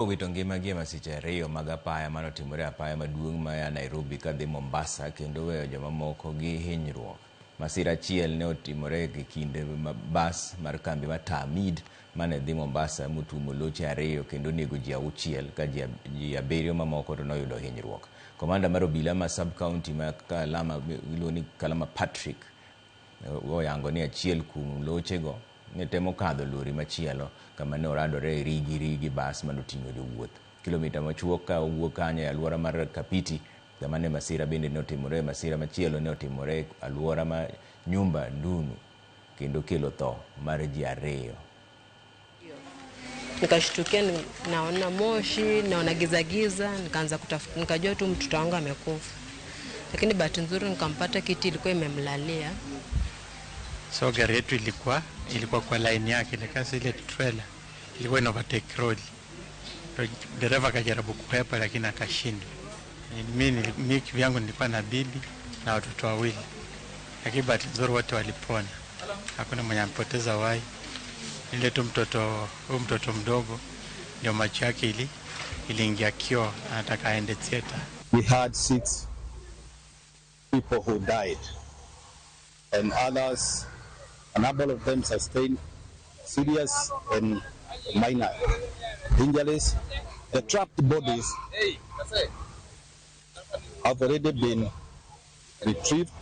Wito ngimagi masiche ariyo mag apaya manotimore apaya maduong' ma Nairobi kadhi Mombasa kendo weyo joma moko gi hinyruok. Masira achiel ne otimore e kinde bas mar kambi mar Tamid mane dhi Mombasa motuomo loche ariyo kendo nego ji 6 ka ji 7 mamoko to noyudo hinyruok. Komanda mar obila ma sub county ma Kalama Iloni Kalama Patrick oyango ni achiel kuom lochego ne temo kadho lori machielo kama ne oradore rigi bas manoting'o jowuoth. Kilomita machuok ka owuok kanyo e alwora mar Kapiti kama ne masira bende notimore. Masira machielo ne otimore alwora ma nyumba Ndunu kendo kelo tho mar ji 2. Nikashtukia naona moshi, naona giza, nikaanza kutafuta, nikajua tu mtoto wangu amekufa. Lakini bahati nzuri nikampata, kiti ilikuwa imemlalia. So gari yetu ilikuwa kwa line yake, kasi ile trailer ilikuwa ina overtake road. Dereva akajaribu kukwepa lakini akashindwa. Mimi kivyangu nilikuwa na bibi na watoto 2. Lakini bahati nzuri wote walipona. Hakuna mwenye ampoteza uhai. Ile tu mtoto mdogo ndio macho yake iliingia kioo, anataka aende theater. We had 6 people who died and others, a number of them sustained serious and minor injuries. The trapped bodies have already been retrieved